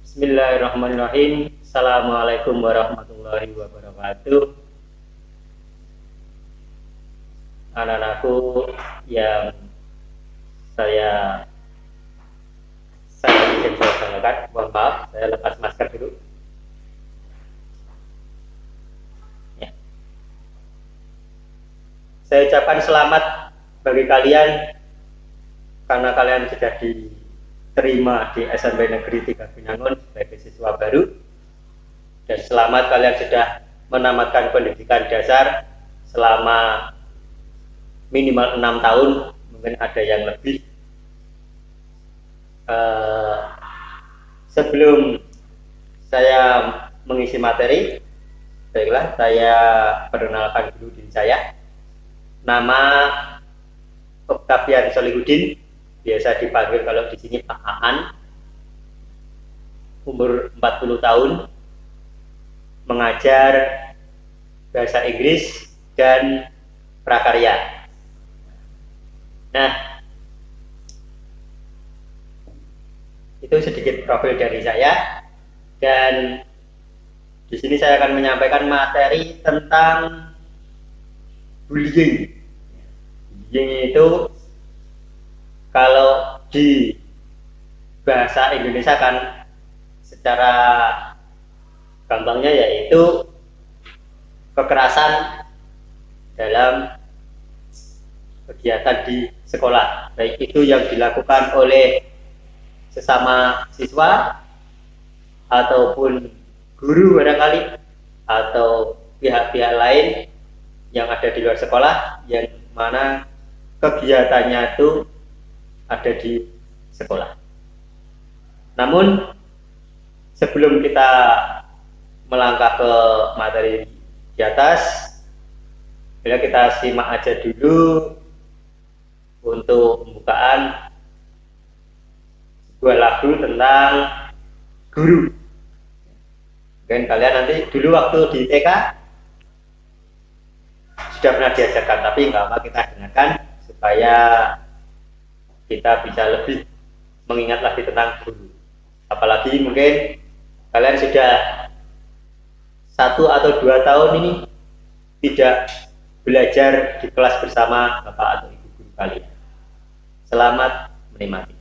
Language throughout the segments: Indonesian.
Bismillahirrahmanirrahim. Assalamualaikum warahmatullahi wabarakatuh. Anak-anakku yang saya izin banggakan, mohon maaf, saya lepas masker dulu. Ya. Saya ucapkan selamat bagi kalian karena kalian sudah diterima di SMP Negeri 3 Binangun sebagai siswa baru, dan selamat kalian sudah menamatkan pendidikan dasar selama minimal 6 tahun, mungkin ada yang lebih. Sebelum saya mengisi materi, baiklah saya perkenalkan dulu diri saya. Nama Octavian Solihuddin, biasa dipanggil kalau di sini Pak Aan. Umur 40 tahun, mengajar bahasa Inggris dan prakarya. Nah, itu sedikit profil dari saya, dan di sini saya akan menyampaikan materi tentang bullying. Bullying itu kalau di bahasa Indonesia kan secara gampangnya yaitu kekerasan dalam kegiatan di sekolah, baik itu yang dilakukan oleh sesama siswa ataupun guru barangkali, atau pihak-pihak lain yang ada di luar sekolah yang mana kegiatannya itu ada di sekolah. Namun sebelum kita melangkah ke materi di atas, bila kita simak aja dulu untuk pembukaan sebuah lagu tentang guru. Mungkin kalian nanti dulu waktu di TK sudah pernah diajarkan, tapi nggak apa kita dengarkan supaya kita bisa lebih mengingat lagi tentang guru. Apalagi mungkin kalian sudah 1 atau 2 tahun ini tidak belajar di kelas bersama bapak atau ibu guru kalian. Selamat menikmati.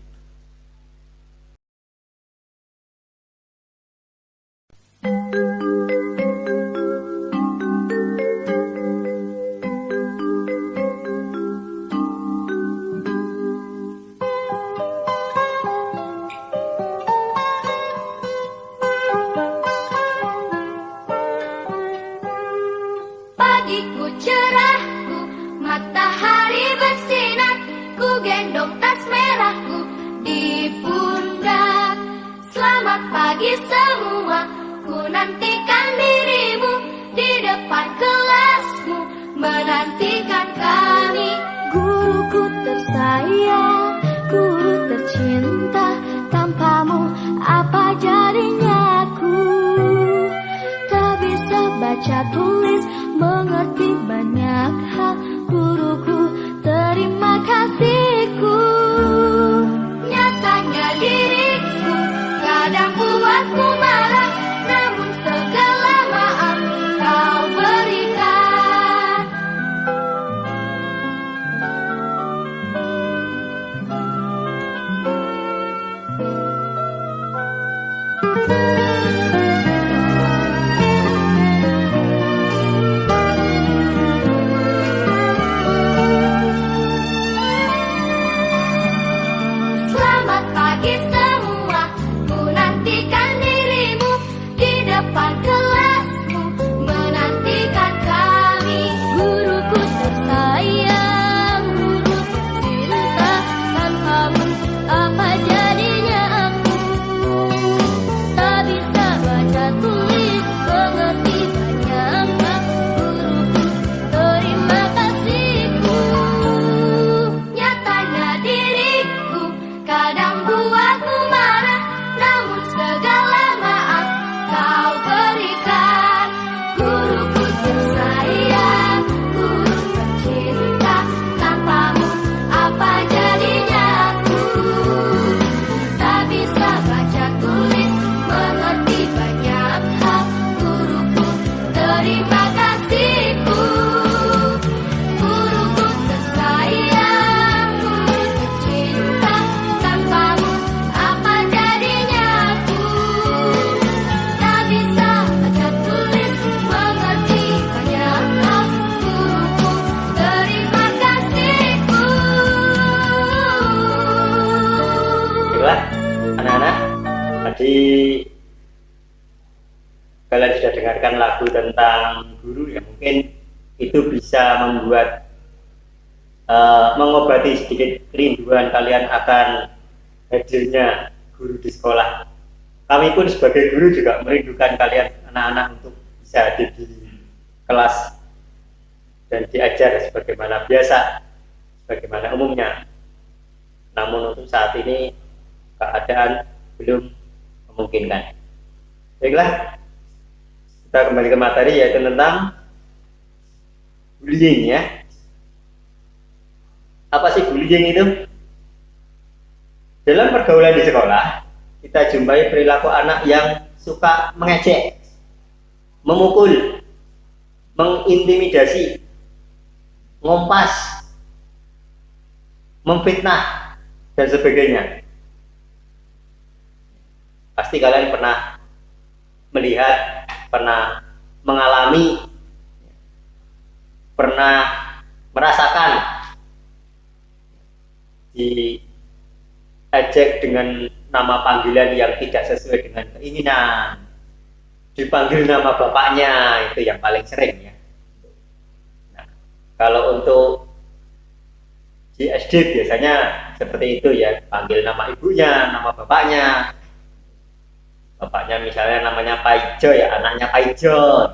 Pagiku cerahku, matahari bersinar, ku gendong tas merahku di pundak. Selamat pagi semua, ku nantikan dirimu di depan kelasmu, menantikan kami. Guruku tersayang, guru tercinta, tanpamu apa jadinya aku? Tak bisa baca tulis, mengerti banyak hal. Guruku, terima kasihku. Nyatanya diriku kadang buatmu marah, namun segala maaf kau berikan. Tadi kalian sudah dengarkan lagu tentang guru ya, mungkin itu bisa membuat mengobati sedikit kerinduan kalian akan hadirnya guru di sekolah. Kami pun sebagai guru juga merindukan kalian anak-anak untuk bisa hadir di kelas dan diajar sebagaimana biasa, sebagaimana umumnya. Namun untuk saat ini keadaan belum memungkinkan. Baiklah, kita kembali ke materi, yaitu tentang bullying ya. Apa sih bullying itu? Dalam pergaulan di sekolah, kita jumpai perilaku anak yang suka mengejek, memukul, mengintimidasi, ngompas, memfitnah, dan sebagainya. Pasti kalian pernah melihat, pernah mengalami, pernah merasakan diejek dengan nama panggilan yang tidak sesuai dengan keinginan, dipanggil nama bapaknya, itu yang paling sering ya. Nah, kalau untuk di SD biasanya seperti itu ya, panggil nama ibunya, nama bapaknya. Bapaknya misalnya namanya Pak Ijo ya, anaknya Pak Ijo.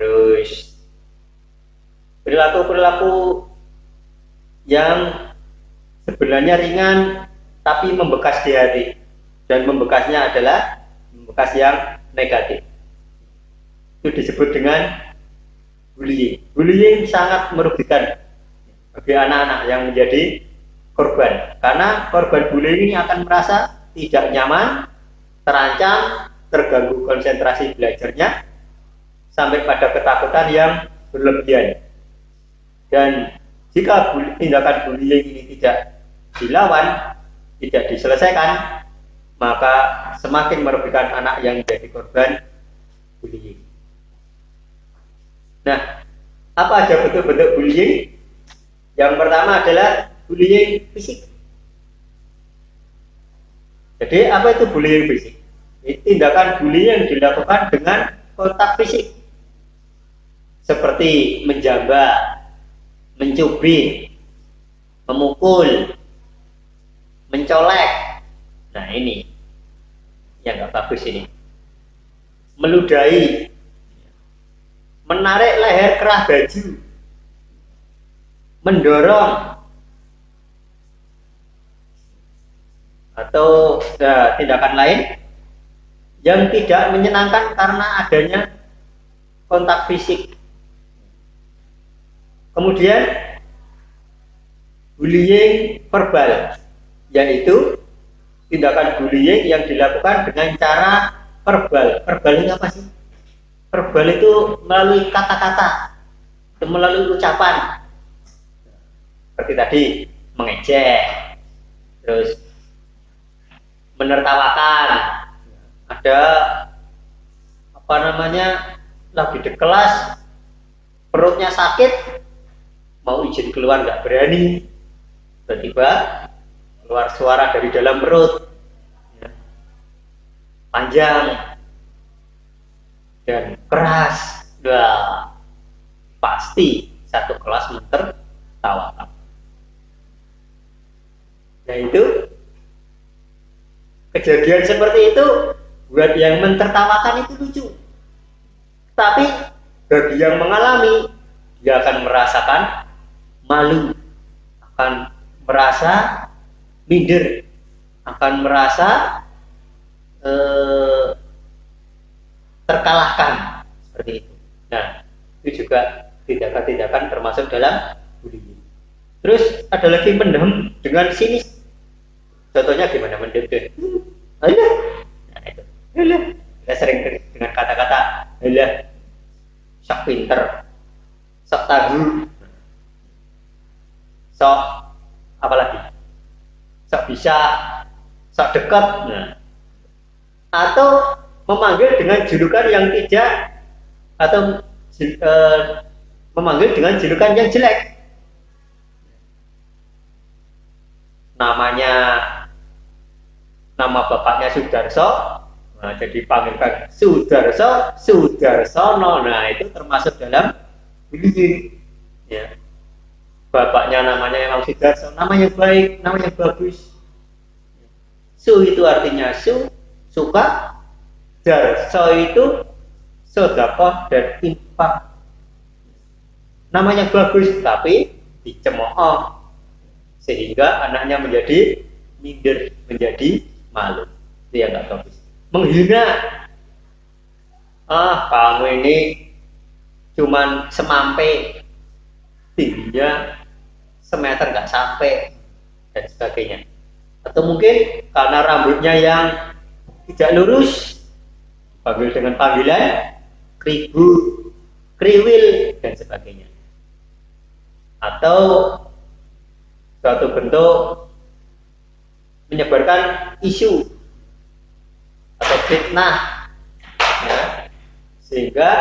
Terus perilaku-perilaku yang sebenarnya ringan tapi membekas di hati, dan membekasnya adalah membekas yang negatif. Itu disebut dengan bullying. Bullying sangat merugikan bagi anak-anak yang menjadi korban, karena korban bullying ini akan merasa tidak nyaman, terancam, terganggu konsentrasi belajarnya, sampai pada ketakutan yang berlebihan. Dan jika tindakan bullying ini tidak dilawan, tidak diselesaikan, maka semakin merugikan anak yang menjadi korban bullying. Nah, apa aja bentuk-bentuk bullying? Yang pertama adalah bullying fisik. Jadi apa itu bullying fisik? Tindakan bullying yang dilakukan dengan kontak fisik, seperti menjambak, mencubit, memukul, mencolek. Nah ini yang nggak bagus ini. Meludahi, menarik leher kerah baju, mendorong, atau tindakan lain yang tidak menyenangkan karena adanya kontak fisik. Kemudian bullying verbal, yaitu tindakan bullying yang dilakukan dengan cara verbal. Verbal itu apa sih? Verbal itu melalui kata-kata, melalui ucapan. Seperti tadi, mengejek, terus menertawakan. Ada apa namanya, lagi di kelas, perutnya sakit, mau izin keluar nggak berani, tiba-tiba keluar suara dari dalam perut ya, panjang dan keras. Wah, pasti satu kelas mentertawakan. Nah itu kejadian seperti itu buat yang mentertawakan itu lucu, tapi bagi yang mengalami, dia akan merasakan malu, akan merasa minder, akan merasa terkalahkan, seperti itu. Nah, itu juga tindakan-tindakan termasuk dalam bullying. Terus ada lagi mendem dengan sinis. Contohnya gimana mendem? Alah, nah itu. Alah, kita sering dengan kata-kata alah, sok pinter, sok tahu, sok apalagi, sok bisa, sok dekat. Nah, atau memanggil dengan julukan yang tidak, atau memanggil dengan julukan yang jelek. Namanya nama bapaknya Sudarso, nah, jadi panggilkan Sudarso, Sudarsono. Nah, itu termasuk dalam bullying. Ya. Bapaknya namanya memang Sudarso, namanya baik, namanya bagus. Su itu artinya suka, darso itu sedekah dan infak. Namanya bagus tapi dicemooh sehingga anaknya menjadi minder, menjadi malu. Itu yang nggak bagus. Menghina, kamu ini cuman semampe, tingginya semeter nggak sampai, dan sebagainya. Atau mungkin karena rambutnya yang tidak lurus, dipanggil dengan panggilan kribu, kriwil, dan sebagainya. Atau suatu bentuk menyebarkan isu atau fitnah, ya, sehingga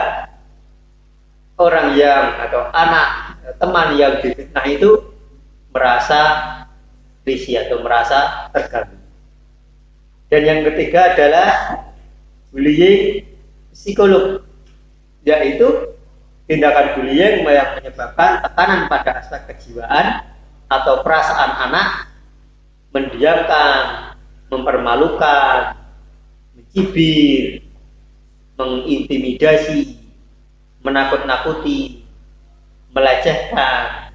orang yang atau anak teman yang difitnah itu merasa risih atau merasa terganggu. Dan yang ketiga adalah bullying psikolog, yaitu tindakan bullying yang menyebabkan tekanan pada aspek kejiwaan atau perasaan anak, mendiamkan, mempermalukan, mencibir, mengintimidasi, menakut-nakuti, melecehkan,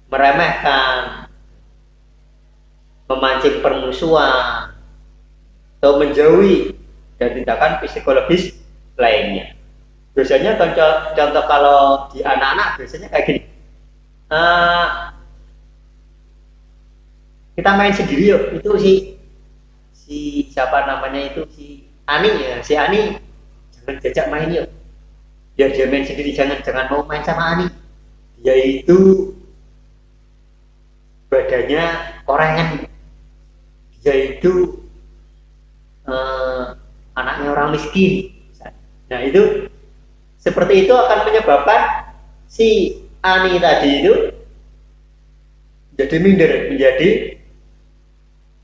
meremehkan, memancing permusuhan, atau menjauhi, dan tindakan psikologis lainnya. Biasanya contoh kalau di anak-anak biasanya kayak gini, kita main sendiri yuk, itu si siapa namanya itu, si Ani ya, si Ani jangan jajak main yuk, biar dia main sendiri, jangan mau main sama Ani, dia itu badannya orangan, dia itu anaknya orang miskin. Nah, itu seperti itu akan menyebabkan si Ani tadi itu jadi minder, menjadi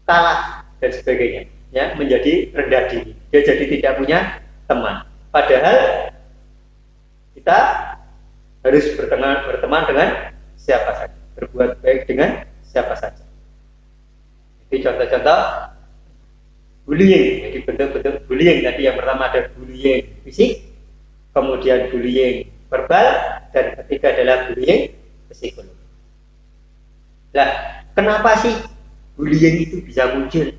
kalah, dan sebagainya, ya, menjadi rendah diri, dia jadi tidak punya teman. Padahal kita harus berteman dengan siapa saja, berbuat baik dengan siapa saja. Jadi contoh-contoh bullying, jadi bentuk-bentuk bullying tadi, yang pertama ada bullying fisik, kemudian bullying verbal, dan ketiga adalah bullying psikologis. Nah, kenapa sih bullying itu bisa muncul?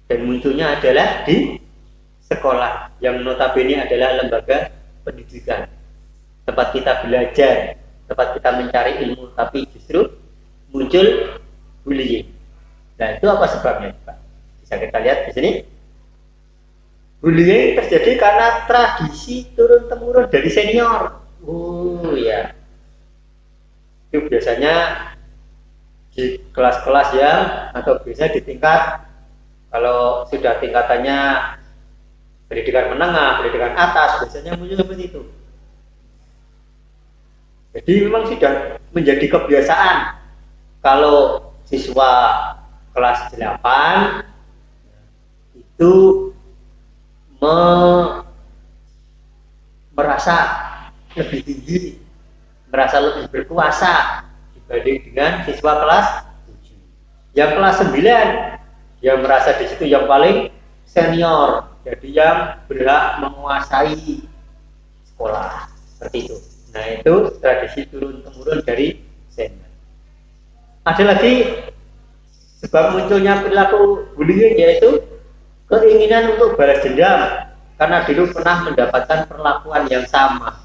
Dan munculnya adalah di sekolah, yang notabene adalah lembaga pendidikan, tempat kita belajar, tempat kita mencari ilmu, tapi justru muncul bullying. Nah, itu apa sebabnya, Pak? Bisa kita lihat di sini. Bullying terjadi karena tradisi turun-temurun dari senior. Oh ya, itu biasanya di kelas-kelas yang, atau biasanya di tingkat, kalau sudah tingkatannya pendidikan menengah, pendidikan atas, biasanya muncul seperti itu. Jadi memang sudah menjadi kebiasaan kalau siswa kelas 8 itu merasa lebih tinggi, merasa lebih berkuasa dibanding dengan siswa kelas 7. Yang kelas 9 yang merasa di situ yang paling senior, jadi yang berhak menguasai sekolah, seperti itu. Nah, itu tradisi turun-temurun dari senior. Ada lagi sebab munculnya perilaku bullying, yaitu keinginan untuk balas dendam karena dulu pernah mendapatkan perlakuan yang sama.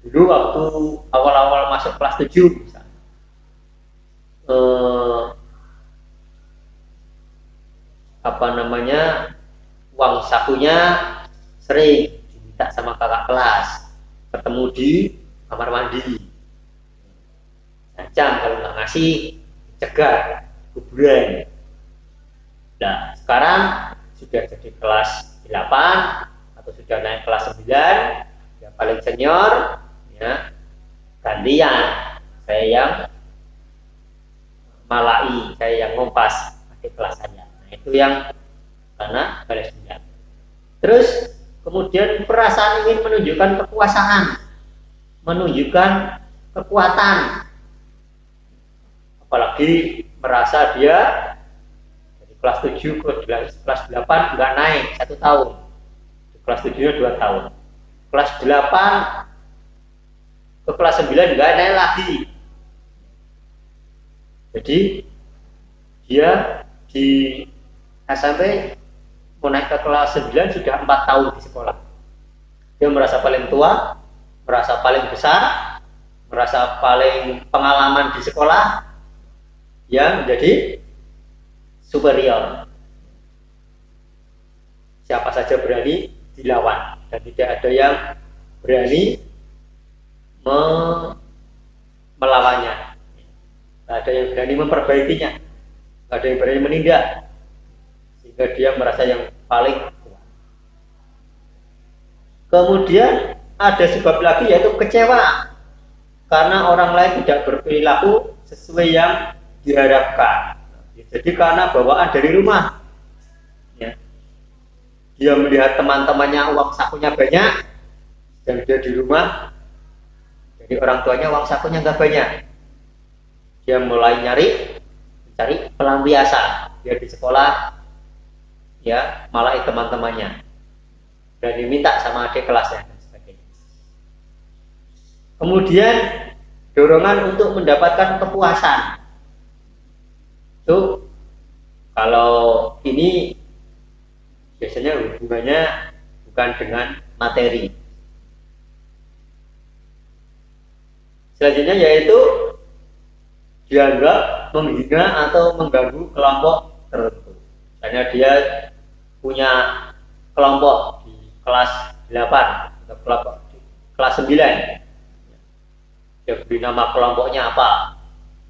Dulu waktu awal-awal masuk kelas 7 misalnya, uang sakunya sering diminta sama kakak kelas, ketemu di kamar mandi, cancang, kalau nggak ngasih cegat, kuburan. Nah, sekarang sudah jadi kelas 8 atau sudah naik kelas 9, yang paling senior, ya, gantian, saya yang malai, saya yang ngompas adik kelas saya. Nah, Itu yang karena balas dendam. Terus kemudian perasaan ingin menunjukkan kekuasaan, menunjukkan kekuatan, apalagi merasa dia dari kelas 7 ke kelas 8 nggak naik 1 tahun, di kelas 7-nya 2 tahun, kelas 8 ke kelas 9 nggak naik lagi. Jadi dia di SMP mau naik ke kelas 9 sudah 4 tahun di sekolah. Dia merasa paling tua, merasa paling besar, merasa paling pengalaman di sekolah, yang menjadi superior. Siapa saja berani dilawan dan tidak ada yang berani melawannya. Tidak ada yang berani memperbaikinya, tidak ada yang berani menindak, sehingga dia merasa yang paling kuat. Kemudian ada sebab lagi, yaitu kecewa karena orang lain tidak berperilaku sesuai yang diharapkan. Jadi karena bawaan dari rumah, ya. Dia melihat teman-temannya uang sakunya banyak, dan dia di rumah dari orang tuanya uang sakunya nggak banyak. Dia mulai mencari pelampiasan. Dia di sekolah, ya malah teman-temannya, dan diminta sama adik kelasnya dan sebagainya. Kemudian dorongan untuk mendapatkan kepuasan. Itu kalau ini biasanya hubungannya bukan dengan materi. Selanjutnya yaitu dianggap menghina atau mengganggu kelompok tertentu. Misalnya dia punya kelompok di kelas 8 atau kelompok di kelas 9. Dia beri nama kelompoknya apa.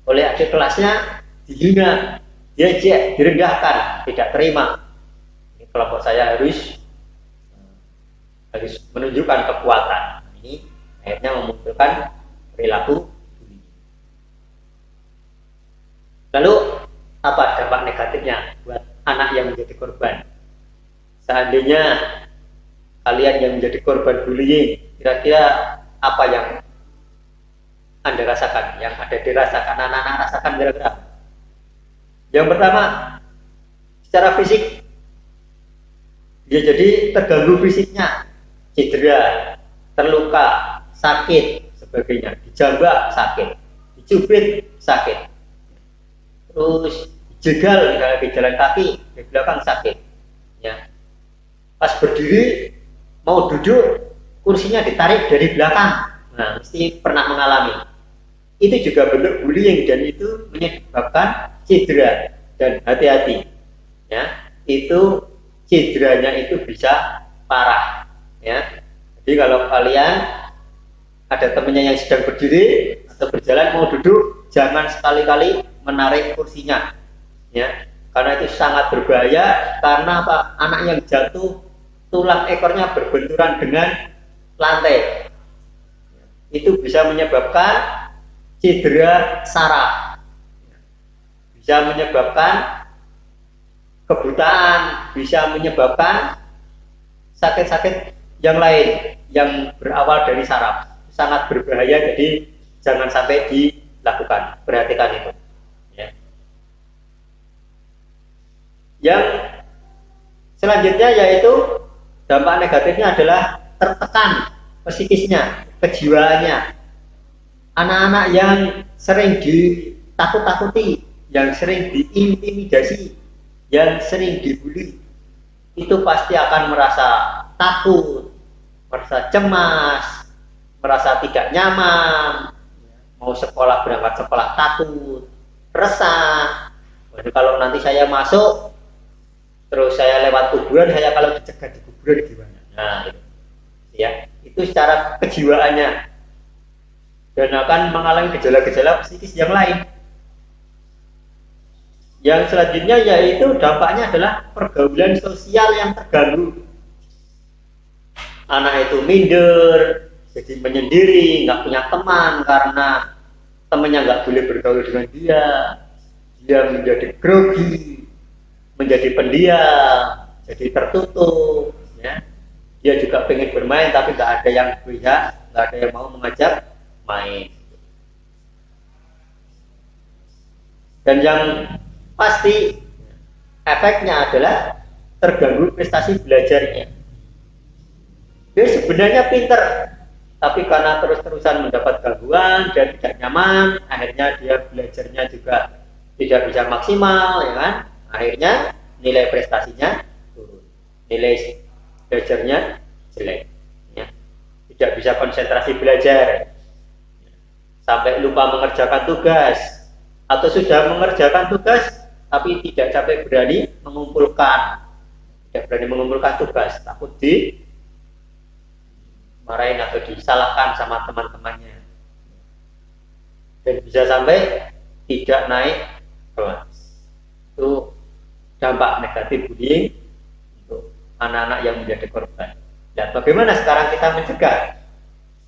Oleh adik kelasnya dihina, diejek, direndahkan, tidak terima. Ini kelompok saya harus menunjukkan kekuatan. Ini akhirnya memunculkan perilaku. Lalu apa dampak negatifnya buat anak yang menjadi korban? Seandainya kalian yang menjadi korban bullying, kira-kira apa yang Anda rasakan, yang ada dirasakan anak-anak rasakan kira-kira? Yang pertama, secara fisik dia jadi terganggu fisiknya, cedera, terluka, sakit, sebagainya, dijambak sakit, dicubit sakit, terus jegal di jalan kaki di belakang sakit, ya. Pas berdiri mau duduk kursinya ditarik dari belakang, nah mesti pernah mengalami. Itu juga bentuk bullying dan itu menyebabkan cedera, dan hati-hati, ya, itu cederanya itu bisa parah, ya. Jadi kalau kalian ada temannya yang sedang berdiri atau berjalan mau duduk, jangan sekali-kali menarik kursinya, ya, karena itu sangat berbahaya. Karena apa? Anak yang jatuh tulang ekornya berbenturan dengan lantai, itu bisa menyebabkan cedera saraf, bisa menyebabkan kebutaan, bisa menyebabkan sakit-sakit yang lain yang berawal dari saraf. Sangat berbahaya, jadi jangan sampai dilakukan. Perhatikan itu, ya. Yang selanjutnya yaitu dampak negatifnya adalah tertekan psikisnya, kejiwaannya. Anak-anak yang sering ditakut-takuti, yang sering diintimidasi, yang sering dibully, itu pasti akan merasa takut, merasa cemas, merasa tidak nyaman, mau sekolah, berangkat sekolah takut, resah. Jadi kalau nanti saya masuk, terus saya lewat kuburan, saya kalau dicegat di kuburan gimana? Nah, ya, itu secara kejiwaannya, dan akan mengalami gejala-gejala psikis yang lain. Yang selanjutnya yaitu dampaknya adalah pergaulan sosial yang terganggu. Anak itu minder, jadi menyendiri, nggak punya teman karena temannya nggak boleh bergaul dengan dia. Dia menjadi grogi, menjadi pendiam, jadi tertutup, ya. Dia juga pengen bermain tapi nggak ada yang berpihak, nggak ada yang mau mengajak main. Dan yang pasti efeknya adalah terganggu prestasi belajarnya. Dia sebenarnya pinter, tapi karena terus-terusan mendapat gangguan dan tidak nyaman, akhirnya dia belajarnya juga tidak bisa maksimal, ya kan? Akhirnya nilai prestasinya turun, nilai belajarnya jelek, ya. Tidak bisa konsentrasi belajar, sampai lupa mengerjakan tugas, atau sudah mengerjakan tugas tapi tidak sampai berani mengumpulkan, tidak berani mengumpulkan tugas, takut dimarahin atau disalahkan sama teman-temannya, dan bisa sampai tidak naik kelas. Itu dampak negatif bullying untuk anak-anak yang menjadi korban. Dan bagaimana sekarang kita mencegah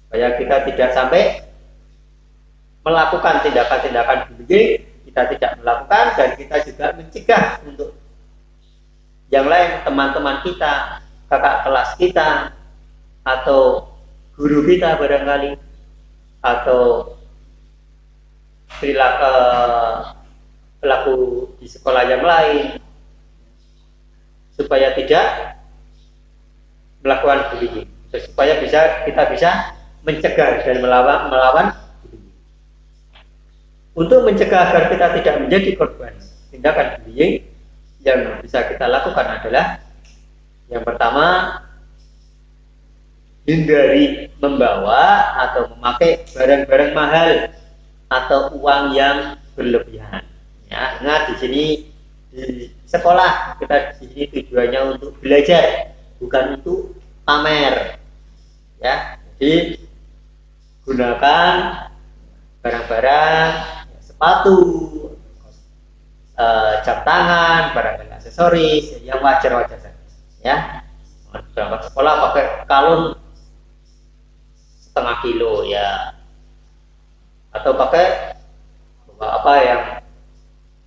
supaya kita tidak sampai melakukan tindakan-tindakan bullying, kita tidak melakukan, dan kita juga mencegah untuk yang lain, teman-teman kita, kakak kelas kita, atau guru kita barangkali, atau pelaku di sekolah yang lain, supaya tidak melakukan bullying, supaya kita bisa mencegah dan melawan bullying. Untuk mencegah agar kita tidak menjadi korban tindakan bullying, yang bisa kita lakukan adalah yang pertama, hindari membawa atau memakai barang-barang mahal atau uang yang berlebihan. Ya, ingat di sini di sekolah kita di sini tujuannya untuk belajar, bukan untuk pamer. Ya, jadi gunakan barang-barang, sepatu, jam tangan, barang-barang aksesoris yang wajar-wajar saja. Ya, berangkat sekolah pakai kalung setengah kilo, ya, atau pakai apa yang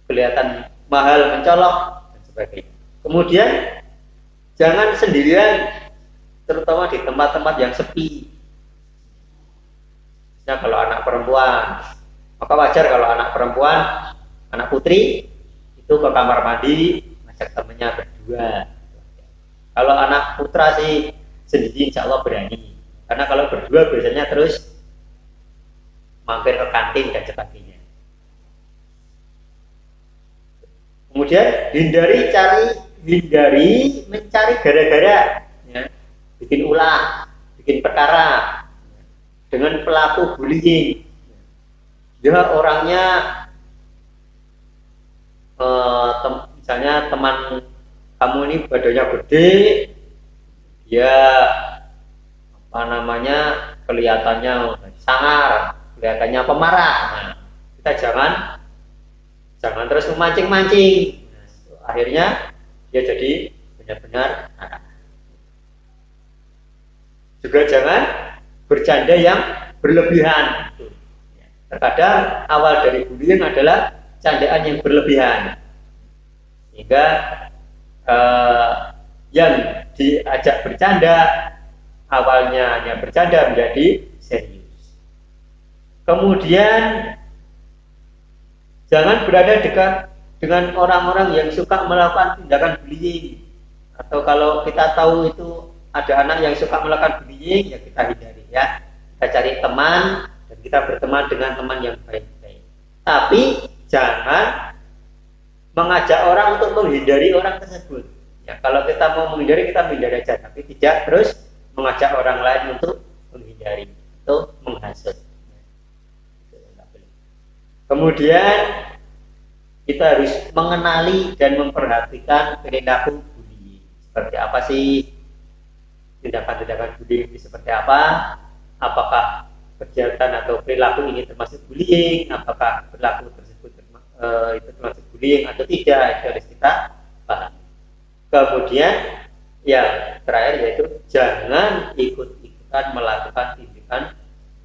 kelihatan mahal, mencolok dan sebagainya. Kemudian jangan sendirian, terutama di tempat-tempat yang sepi. Misalnya kalau anak perempuan, maka wajar kalau anak perempuan, anak putri itu ke kamar mandi ngajak temennya berdua. Kalau anak putra sih sendiri insya Allah berani, karena kalau berdua biasanya terus mampir ke kantin dan sebagainya. Kemudian hindari mencari gara-gara, ya, bikin ulah, bikin perkara dengan pelaku bullying. Dia orangnya misalnya teman kamu ini badannya gede, dia kelihatannya sangar, kelihatannya pemarah. Nah, kita jangan terus memancing-mancing. Nah, akhirnya dia jadi benar-benar nakal. Juga jangan bercanda yang berlebihan. Terkadang awal dari bullying adalah candaan yang berlebihan, sehingga yang diajak bercanda awalnya hanya bercanda menjadi serius. Kemudian jangan berada dekat dengan orang-orang yang suka melakukan tindakan bullying, atau kalau kita tahu itu ada anak yang suka melakukan bullying, ya kita hindari, ya. Kita cari teman dan kita berteman dengan teman yang baik-baik. Tapi jangan mengajak orang untuk menghindari orang tersebut. Ya, kalau kita mau menghindari, kita menghindari aja, tapi tidak terus mengajak orang lain untuk menghindari, itu menghasut. Kemudian kita harus mengenali dan memperhatikan perilaku bullying. Seperti apa sih tindakan-tindakan bullying ini, seperti apa? Apakah kegiatan atau perilaku ini termasuk bullying? Apakah perilaku tersebut itu termasuk bullying atau tidak? Itu harus kita pahami. Kemudian yang terakhir yaitu jangan ikut-ikutan melakukan tindakan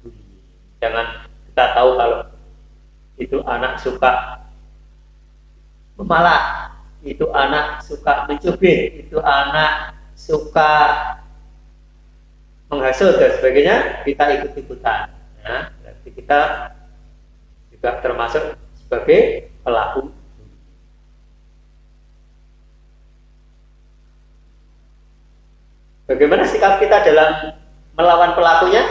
bullying. Jangan kita tahu kalau itu anak suka memalak, itu anak suka mencubit, itu anak suka menghasut dan sebagainya, kita ikut-ikutan. Nah, berarti kita juga termasuk sebagai pelaku. Bagaimana sikap kita dalam melawan pelakunya?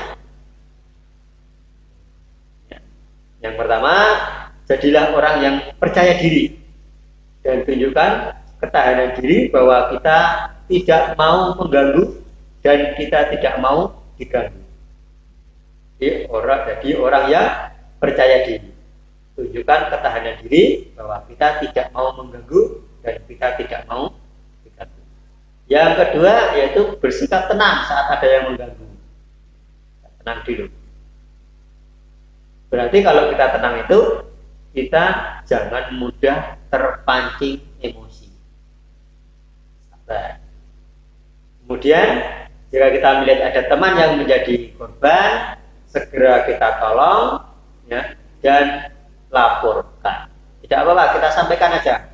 Yang pertama, jadilah orang yang percaya diri dan tunjukkan ketahanan diri bahwa kita tidak mau mengganggu dan kita tidak mau diganggu. Jadi orang yang percaya diri, tunjukkan ketahanan diri bahwa kita tidak mau mengganggu dan kita tidak mau diganggu. Yang kedua yaitu bersikap tenang saat ada yang mengganggu. Tenang dulu. Berarti kalau kita tenang itu, kita jangan mudah terpancing emosi. Sabar. Kemudian, jika kita melihat ada teman yang menjadi korban, segera kita tolong, ya, dan laporkan. Tidak apa-apa, kita sampaikan aja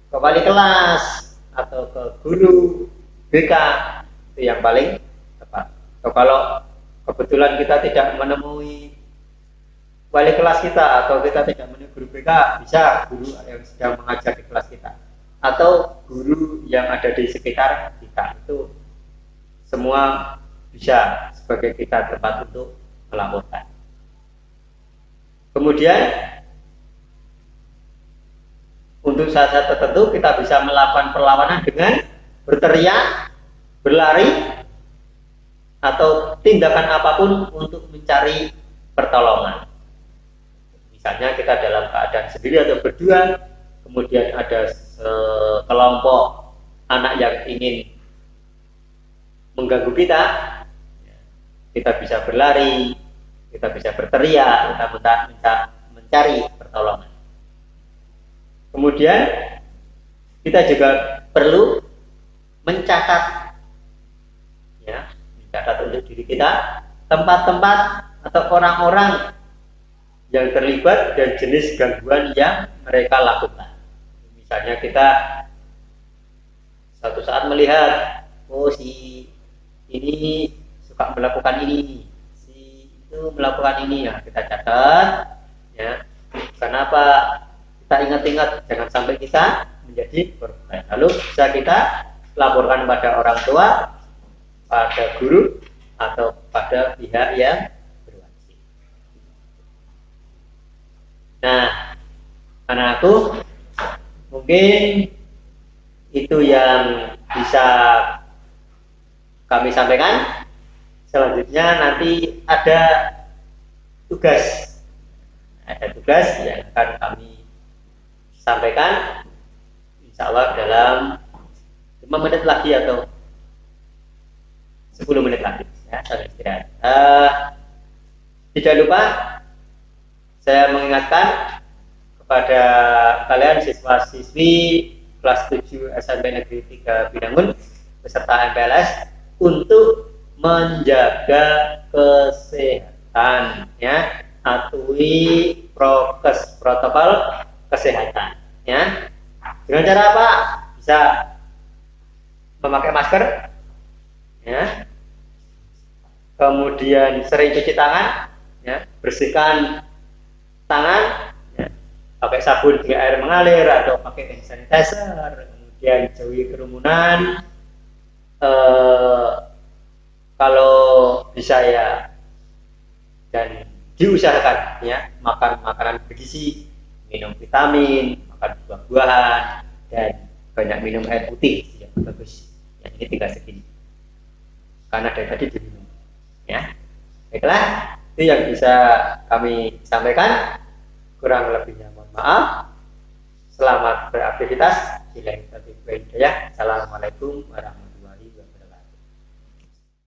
ke wali kelas atau ke guru BK, itu yang paling tepat. Atau kalau kebetulan kita tidak menemui wali kelas kita atau kita tidak menemui guru BK, bisa guru yang sedang mengajar di kelas kita atau guru yang ada di sekitar kita, itu semua bisa sebagai kita tempat untuk melaporkan. Kemudian untuk saat-saat tertentu kita bisa melakukan perlawanan dengan berteriak, berlari, atau tindakan apapun untuk mencari pertolongan. Misalnya kita dalam keadaan sendiri atau berdua, kemudian ada kelompok anak yang ingin mengganggu kita, kita bisa berlari, kita bisa berteriak, kita mencari pertolongan. Kemudian kita juga perlu mencatat, ya, mencatat untuk diri kita tempat-tempat atau orang-orang yang terlibat dan jenis gangguan yang mereka lakukan. Misalnya kita suatu saat melihat, oh si ini suka melakukan ini, si itu melakukan ini, ya kita catat, ya. Kenapa kita ingat-ingat, jangan sampai kita menjadi korban. Lalu bisa kita laporkan pada orang tua, pada guru, atau pada pihak yang berwajib. Nah, anakku, mungkin itu yang bisa kami sampaikan. Selanjutnya nanti ada tugas yang akan kami sampaikan, insya Allah dalam 5 menit lagi atau 10 menit lagi, ya, sampai istirahat. Tidak lupa saya mengingatkan kepada kalian siswa-siswi kelas 7 SMP Negeri 3 Binangun beserta MPLS untuk menjaga kesehatan, ya, patuhi prokes, protokol kesehatan, ya. Dengan cara apa? Bisa memakai masker, ya. Kemudian sering cuci tangan, ya, bersihkan tangan, ya, pakai sabun jika air mengalir atau pakai hand sanitizer. Kemudian jauhi kerumunan. Kalau bisa ya, dan diusahakan, ya, makan makanan bergizi, minum vitamin, makan buah-buahan, dan banyak minum air putih, ya, bagus. Ya, ini tinggal segini karena dari tadi diminum, ya. Baiklah, itu yang bisa kami sampaikan. Kurang lebihnya mohon maaf. Selamat beraktivitas. Assalamualaikum warahmatullahi wabarakatuh.